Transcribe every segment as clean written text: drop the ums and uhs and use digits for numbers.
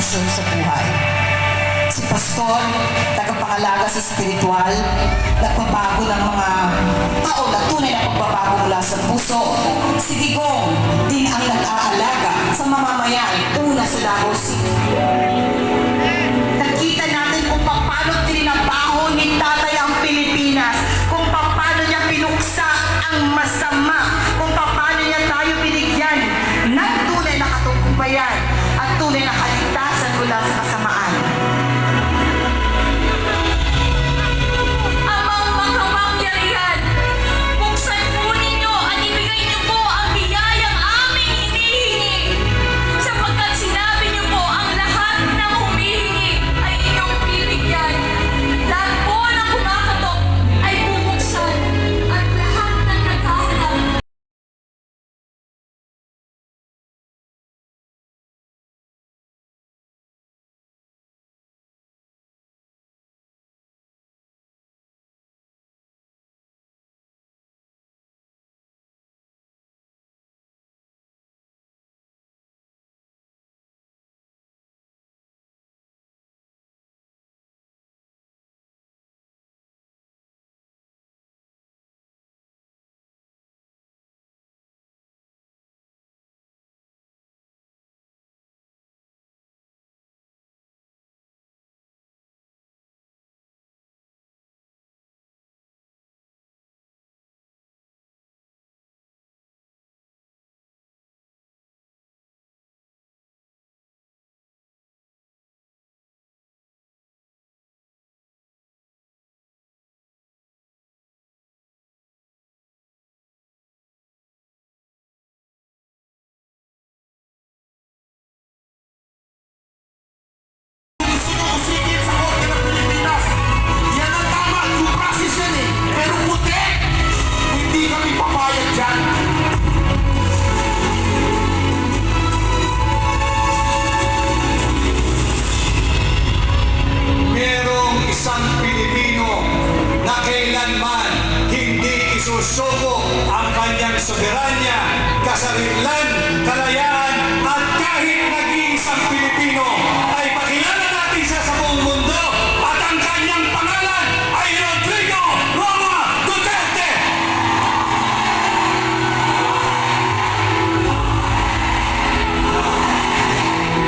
transformasyon sa buhay. Si Pastor, tagapangalaga sa spiritual, nagpabago ng mga tao na tunay na pagbabago mula sa puso. Si Digong, din ang nag-aalaga sa mamamayan, una sa Davao City. Nakita natin kung paano tinabaho ni Tatay ang Pilipinas, kung paano niya pinuksa ang masama, kung paano niya tayo binigyan ng tunay na katugubayan at tunay na kaligtasan mula sa kasamaan. Amang makapangyarihan, buksan po ninyo at ibigay niyo po ang biyayang aming hinihingi, sapagkat sinabi niyo po ang lahat ng humihingi ay inyong bibigyan. Lahat po ng kumakatok ay bubuksan at lahat ng naghahanap isusuko ang kanyang soberanya, kasarilan, kalayaan, at kahit nag-iisang Pilipino ay pakilala natin siya sa buong mundo at ang kanyang pangalan ay Rodrigo Roa Duterte!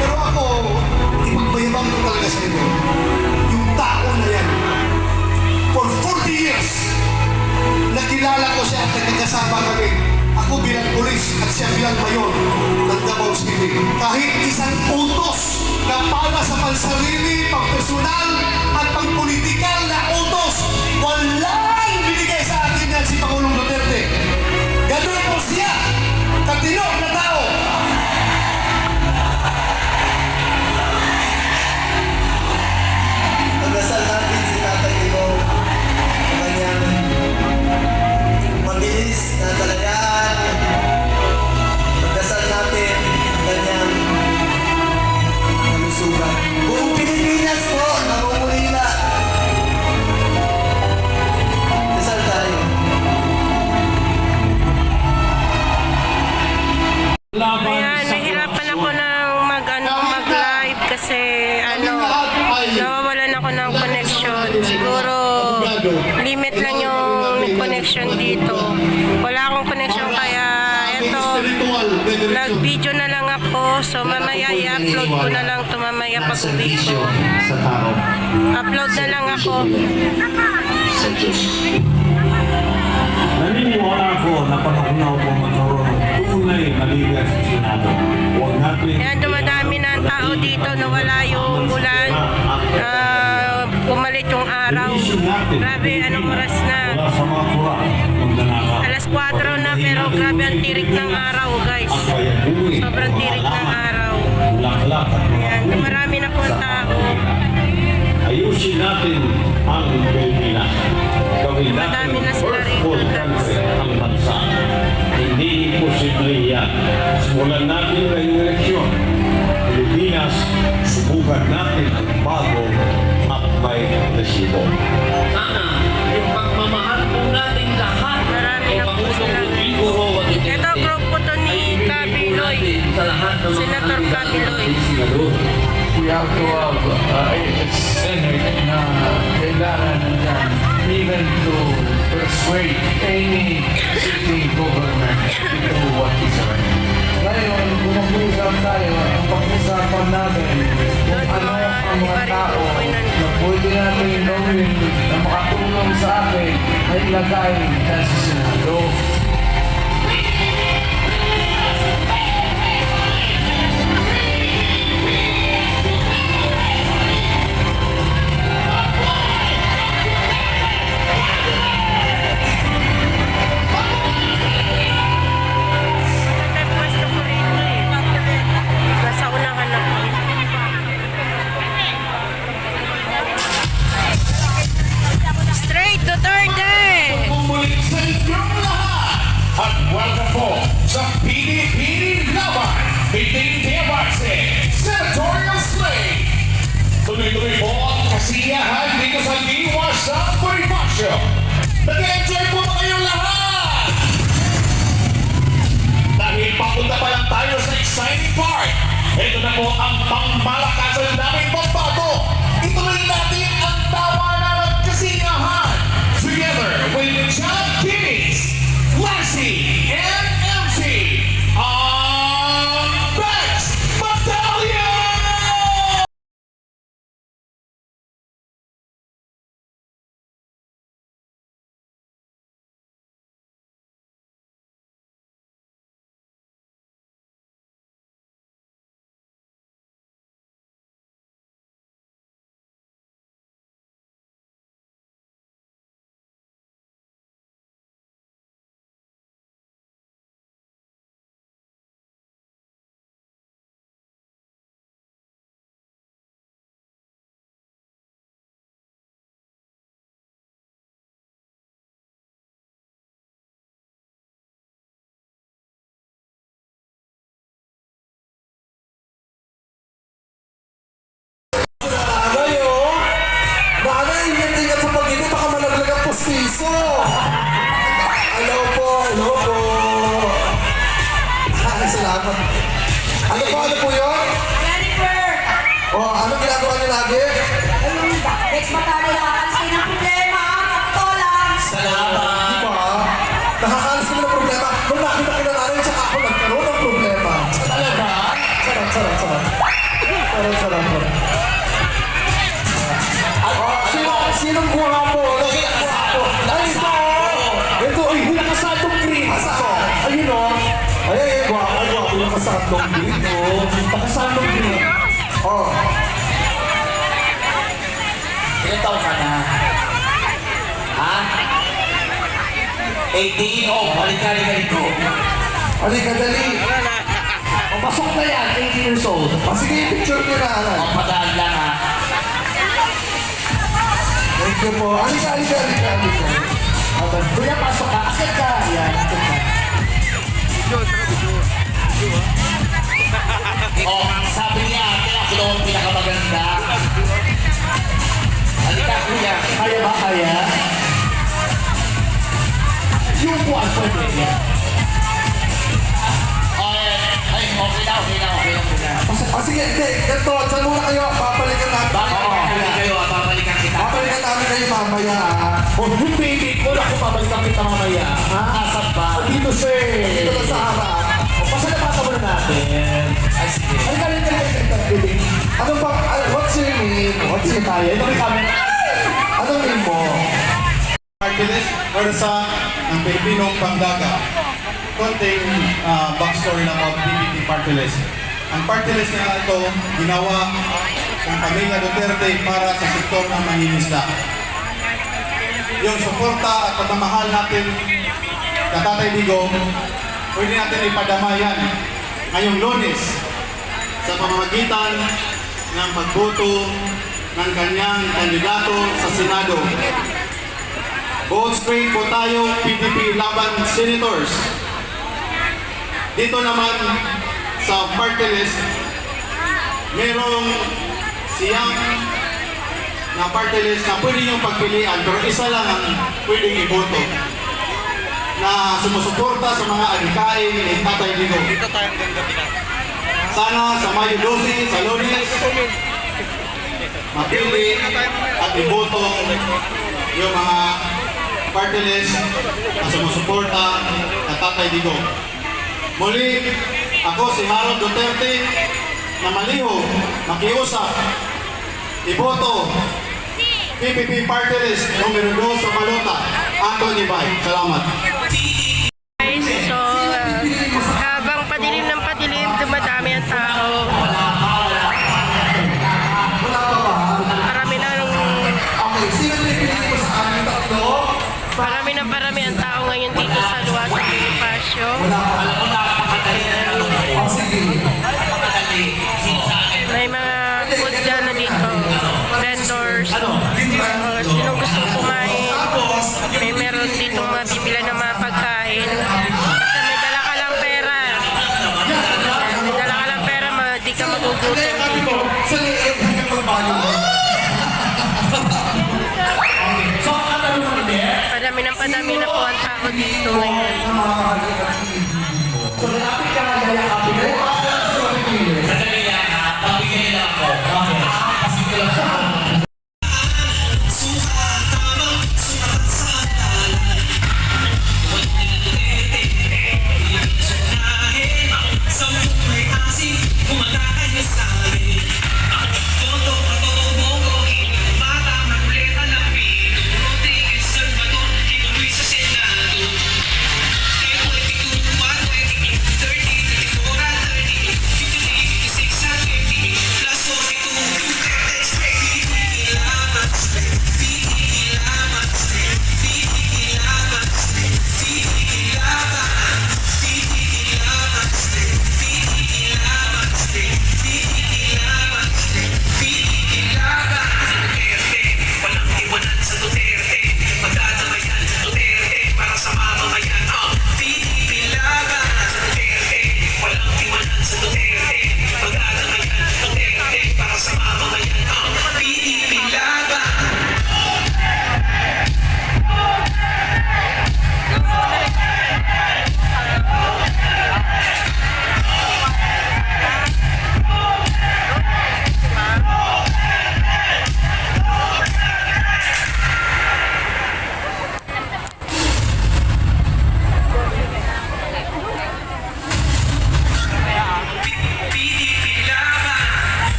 Pero ako, ipagbayabang ko talaga sa inyo, yung tao na yan, for 40 years, nakilala ko siya at nagkakasama kami. Ako bilang pulis at siya bilang mayor ng Davao City. Kahit isang utos na para sa pansarili, pangpersonal at pangpolitikal na utos, walang binigay sa akin yan si Pangulong Duterte. Ganun po siya, katino na tao. Pagdasal natin si Tatay Digong ang kanyang mabilis na kalayaan. Pagdasal natin ang kanyang kalusugan. Buong Pilipinas po, namumulila. Dasal tayo. Ayan, nahirapan ako ng mag-live kasi nawawalan ako ng connection. Siguro limit lang yung connection dito. Wala akong connection kaya ito, nag-video na lang ako. So mamaya i-upload ko na lang ito mamaya pag-uwi ko. Upload na lang ako. Naniniwala ako na panahon na po magkaroon ng tunay na ligas sa Senado. Huwag natin... Ayan, dumadami na ang tao dito na wala yung ulan. Pumalit yung araw. Grabe, anong oras na? Wala sa mga kura, magdanaka. Alas 4 na pero grabe ang tirik ng araw, guys. Sobrang tirik ng araw. Bulaklak at mga Ayan, marami na po ang tao. ayusin natin ang Pilipinas. Gawin natin Madami na sila first rito, world guys. country ang bansa. Hindi imposible yan. Simulan natin ngayong eleksyon. Pilipinas, subukan natin ang bago at may resibo. Sana yung pagmamahal po natin lahat Marami na po sila. Ito, group ko to ni Cabiloy. sa lahat ng mga Senator kandidato Cabiloy. natin, senador. we have to have a Senate na kailangan nandyan even to persuade any sitting government to do what is right. Ngayon, kung mag-uusap tayo, ang pag-usapan natin kung ano ang mga tao na pwede natin gawin na makatulong sa akin ay ilagay sa Senado. Pwesto ko rito eh. Nasa unahan ako. Straight Duterte! Muli sa inyong lahat at welcome po sa PDP Laban, Pinting Base, Senatorial Slate. Tuloy-tuloy po ang kasiyahan dito sa Liwas sa Bonifacio. Nag-enjoy po ba kayong lahat? Dahil papunta pa lang tayo sa exciting part. Ito na po ang pangmalakasan naming pagbago. Ituloy natin ang tawa na nagkasiyahan. Together with John Kinney's, Lassie, and MC, ang Bex Battalion! Nanay, ingat-ingat sa pag-ibig, baka malaglag ang pustiso. Hello po, hello po. Ay, salamat. Ano po yun? Jennifer! Oh, anong ginagawa niyo lagi? Next matalo nakakalis kayo ng problema. Ito lang. Di ba? Nakakalis kami ng problema. Nung nakita ko na nanay, tsaka ako nagkaroon ng problema. Talaga? Sarap. Sinong kuha mo? Ay, ito! Ito, ay, nakasatong green. Ayun o. Ay, guwapo, nakasatong green. Nakasatong green. Oh. Ilan taon ka na? Ha? 18? Oh, halika dito. Halika, dali. Pasok na yan, 18 years old. Sige, picture niyo na, anak. Ang padaan lang ha. Thank you po. Halika. Kuya, pasok ka. Akit ka. Yan, akit ka. Oh, sabi niya, kaya ako daw ang pinakamaganda. Halika, kuya. Kaya ba, kaya? Yung buwan pwede niya. Ay, okay na. Sige, hindi. Ganito, saan muna kayo? Babalikan namin. Babalikan kita. Babalikan namin kayo mamaya. Oh, yung baby ko, ako babalikan kita mamaya. Ha? Asan ba? Dito, sir. Dito lang sa harap. O, pasalabasa muna natin. Ay, sige. Halika. Anong ba? What's your name? What's your name? Anong name mo? Party list, Pwersa ng Pilipinong Pangdaga. Konting backstory lang about PPP Party List. Ang party list na ito, ginawa ng pamilya Duterte para sa sektor ng mangingisda. Yung suporta at pagmamahal natin kay Tatay Digong, pwede natin ipadama yan ngayong Lunes sa pamamagitan ng pagboto ng kanyang kandidato sa Senado. Vote straight po tayo, PDP Laban Senators. Dito naman sa party list, merong siyang na party list na pwede niyong pagpilian pero isa lang ang pwedeng iboto na sumusuporta sa mga adhikain ni Tatay Digong. Sana sa Mayo 12, sa Lunes, mapili at iboto yung mga party list na sumusuporta kay Tatay Digong. Muli, ako si Harold Duterte na maliho, makiusap, iboto PPP Party List numero 2 sa Balota, Anthony Bay. Salamat. Guys, so habang padilim ng padilim, dumadami ang tao. Parami na Okay, sino nilipili mo sa amin tatlo? parami ang tao ngayon dito sa Luwas sa Bonifacio. Oh, sige. May mga food na dito, vendors. Sinong gustong kumain, meron dito mabibila ng mga pagkain. Basta may dala ka lang pera. May dala ka lang pera, di ka magugutom dito. Sa liit, hanggang magbago. Padami na po ang tao dito ngayon. So, nalapit ka nga gaya ka, Pinoy. Sandali lang ha, pabigyan nila ako. Okay. Kasi ko lang.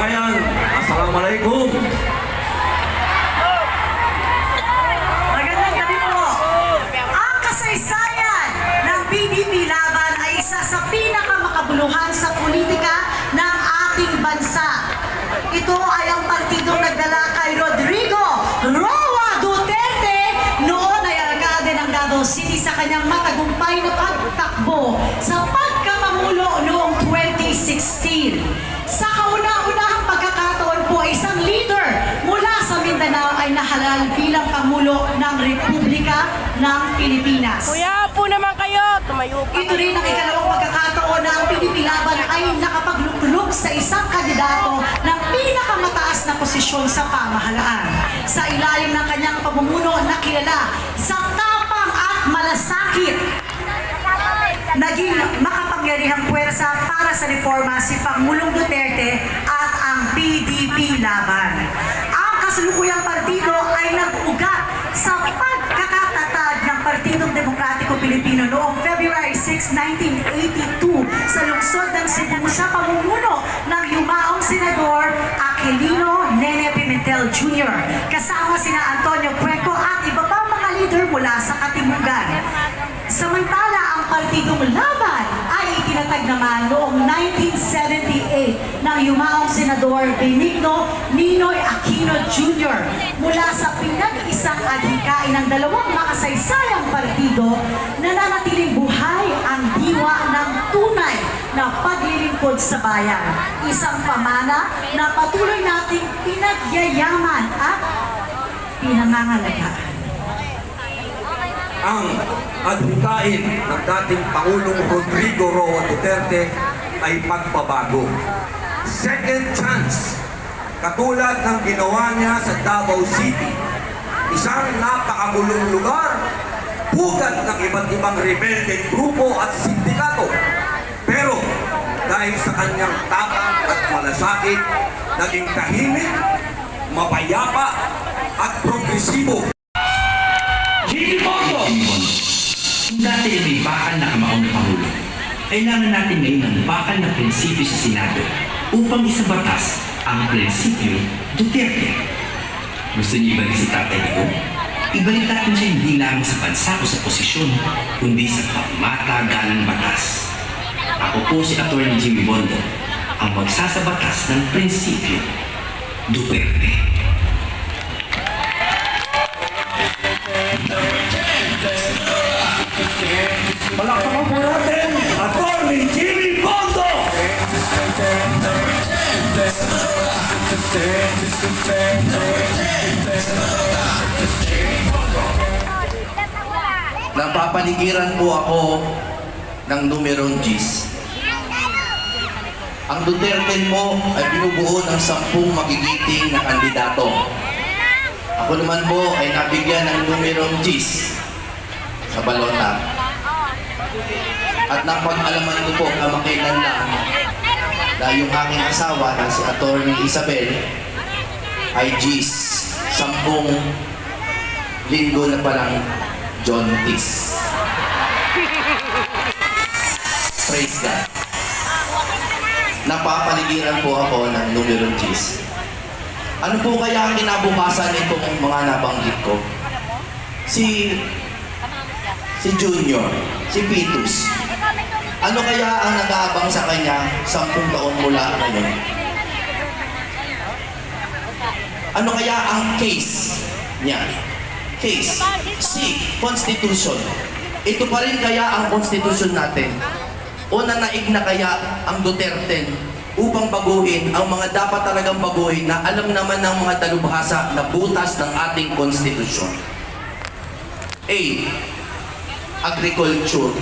bayan, Assalamualaikum. Magandang gabi po. Ang kasaysayan ng PDP Laban ay isa sa pinakamakabuluhan sa politika ng ating bansa. Ito ay ang partidong nagdala kay Rodrigo Roa Duterte noon ay alkalde ng Davao City sa kanyang matagumpay na pagtakbo sa pagkamamulo noong 2016. Sa kauna-unahang pagkakataon po, isang leader mula sa Mindanao ay nahalal bilang Pangulo ng Republika ng Pilipinas. Kuya, po naman kayo. Tumayo pa. Ito rin ang ikalawang pagkakataon na ang PDP Laban ay nakapaglukluk sa isang kandidato ng pinakamataas na posisyon sa pamahalaan. Sa ilalim ng kanyang pamumuno na kilala sa tapang at malasakit, naging makapangyarihang puwersa para sa reforma si Pangulong Duterte at ang PDP Laban. Ang kasalukuyang partido ay nag-ugat sa pagkakatatag ng Partidong Demokratiko Pilipino noong February 6, 1982 sa lungsod ng Cebu sa pamumuno ng yumaong Senador Aquilino Nene Pimentel Jr. kasama sina Antonio Cueco at iba pang mga leader mula sa Katimugan. Samantala, ang Partidong Laban ay itinatag naman noong 1978 ng yumaong Senador Benigno Ninoy Aquino Jr. mula sa pinag-isang adhikain ng dalawang makasaysayang partido na nanatiling buhay ang diwa ng tunay na paglilingkod sa bayan. Isang pamana na patuloy nating pinagyayaman at pinangangalagaan. Ang adhikain ng dating Pangulong Rodrigo Roa Duterte ay pagbabago. Second chance, katulad ng ginawa niya sa Davao City, isang napakagulong lugar, pugad ng iba't ibang rebeldeng grupo at sindikato. Pero dahil sa kanyang tapang at malasakit, naging tahimik, mapayapa at progresibo. Jimmy Bongo! Dati may bakal na kamaong na Pangulo. Kailangan natin ngayon ng bakal na prinsipyo sa Senado upang isabatas ang prinsipyo Duterte. Gusto niyo ibalik si Tatay Digong? Ibalik natin siya hindi lamang sa bansa o sa posisyon, kundi sa pangmatagalang batas. Ako po si Atty. Jimmy Bongo, ang magsasabatas ng prinsipyo Duterte. Palakpakan po natin, Atty. Jimmy Bongo! Napapaligiran po ako ng numerong Gs. Ang Duterte mo ay binubuo ng 10 magigiting na kandidato. Ako naman po ay nabigyan ng numerong Gs sa balota. At napag-alaman ko po kamakailan lang na yung aking asawa na si Atty. Isabel ay Gs 10 linggo na palang John Tis. Praise God. Napapaligiran po ako ng numerong Gs. Ano po kaya ang kinabukasan itong mga nabanggit ko? Si Junior, si Pitus. Ano kaya ang nag-aabang sa kanya 10 taon mula ngayon? Ano kaya ang case niya? Case. C. Constitution. Ito pa rin kaya ang Constitution natin? O nanaig na kaya ang Duterte upang baguhin ang mga dapat talagang baguhin na alam naman ng mga dalubhasa na butas ng ating Constitution? A. Agriculture.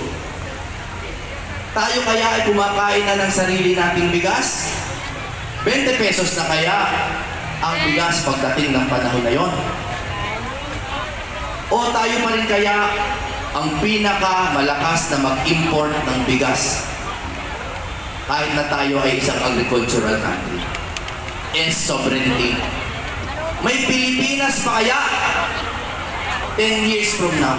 Tayo kaya ay kumakain na ng sarili nating bigas? 20 pesos na kaya ang bigas pagdating ng panahon na yon? O tayo pa rin kaya ang pinaka-malakas na mag-import ng bigas kahit na tayo ay isang agricultural country? Yes, sovereignty. May Pilipinas pa kaya 10 years from now?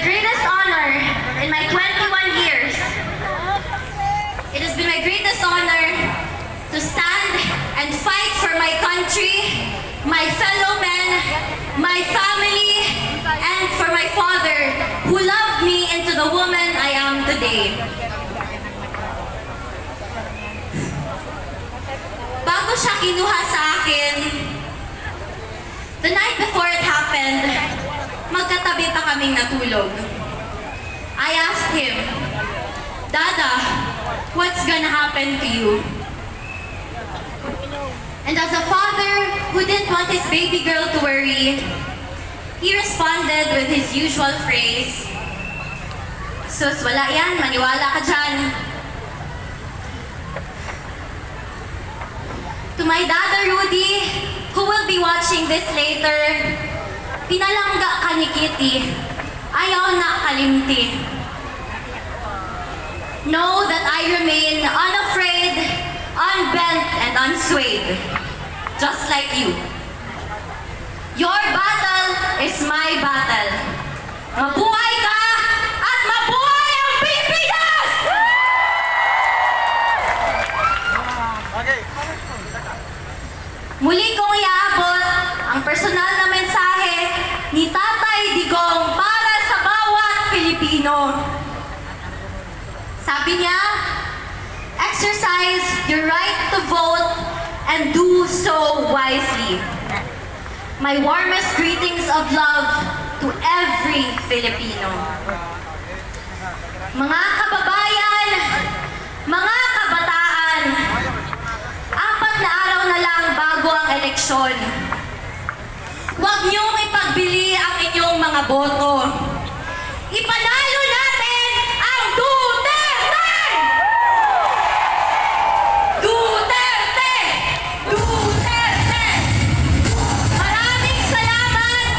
greatest honor in my 21 years. It has been my greatest honor to stand and fight for my country, my fellow men, my family, and for my father who loved me into the woman I am today. Bago siya kinuha sa akin, the night before it happened, magkatabi pa kaming natulog. I asked him, Dada, what's gonna happen to you? And as a father who didn't want his baby girl to worry, he responded with his usual phrase, Sus, wala yan, maniwala ka dyan. To my Dada Rudy, who will be watching this later, pinalangga ka ni Kitty, ayaw na kalimti. Know that I remain unafraid, unbent, and unswayed, just like you. Your battle is my battle. Mabuhay ka at mabuhay ang Pilipinas! Muli kong iaabot ang personal na mensahe ni Tatay Digong para sa bawat Pilipino. Sabi niya, exercise your right to vote and do so wisely. My warmest greetings of love to every Filipino. Mga kababayan, mga kabataan, 4 na araw na lang bago ang eleksyon. Huwag niyong ipagbili ang inyong mga boto. Ipanalo natin ang Duterte! Duterte! Duterte! Maraming salamat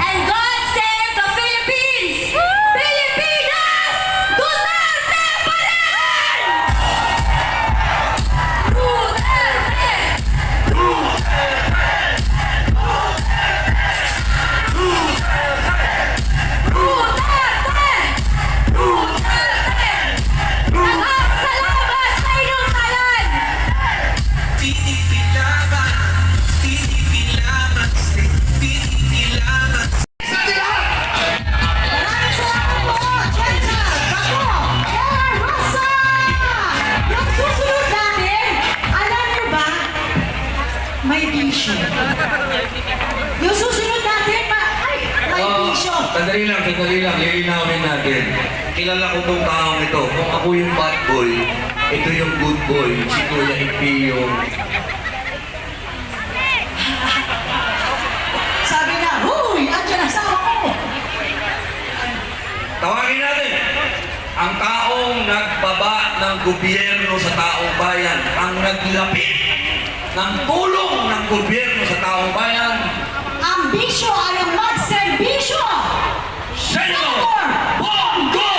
and God save the Philippines! Pilipinas! Duterte pa rin! Duterte! Salamat sa inyong talan! Maraming salamat po, Jenja, Bako, Ella Rosa! Yung susunod natin, alam niyo ba, may bisyo. Yung susunod natin, may bisyo. Sandali lang, lilinawin natin. Kilala ko tong taong ito. Kung ako yung bad boy, ito yung good boy. Si Kuya Ipi yung... Sabi niya, huy, andyan ang sama ko. Tawagin natin! Ang taong nagbaba ng gobyerno sa taong bayan, ang naglapit ng tulong ng gobyerno sa taong bayan, Ang bisyo ay ang magserbisyo. Senator Bongo!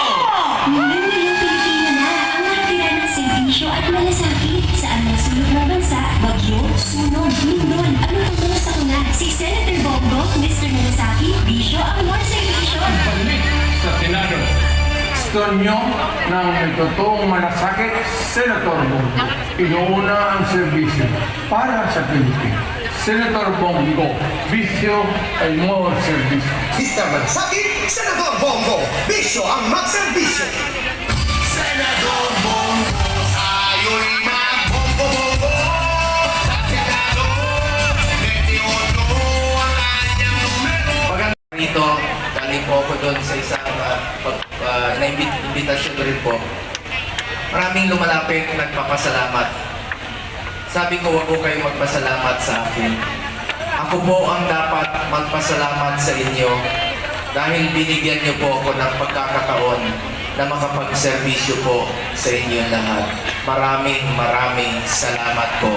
Ngayong Pilipino na ang nakatira ng serbisyo at malasakit sa anong sulok ng bansa, bagyo, sunog, lindol. Ano tungkol sa kuna? Si Senator Bongo, Mr. Malasaki, bisyo ang more serbisyo. Balik sa Senado. Gusto nyo ng may totoong malasakit, Senator Bongo. Inuuna ang serbisyo para sa Pilipinas. Senator Bongo, bisyo ay more serbisyo. Mr. Malasakit, Senador Bongo, bisyo ang magserbisyo. Senador Bongo, ayo'y magbongo-bongo sa Senado. 21 ang kanyang numero. Rito, galing po ako doon sa isang invitation rin po. Maraming lumalapit, nagpapasalamat. Sabi ko, wag po kayong magpasalamat sa akin. Ako po ang dapat magpasalamat sa inyo dahil binigyan niyo po ako ng pagkakataon na makapagserbisyo po sa inyo lahat. Maraming salamat po.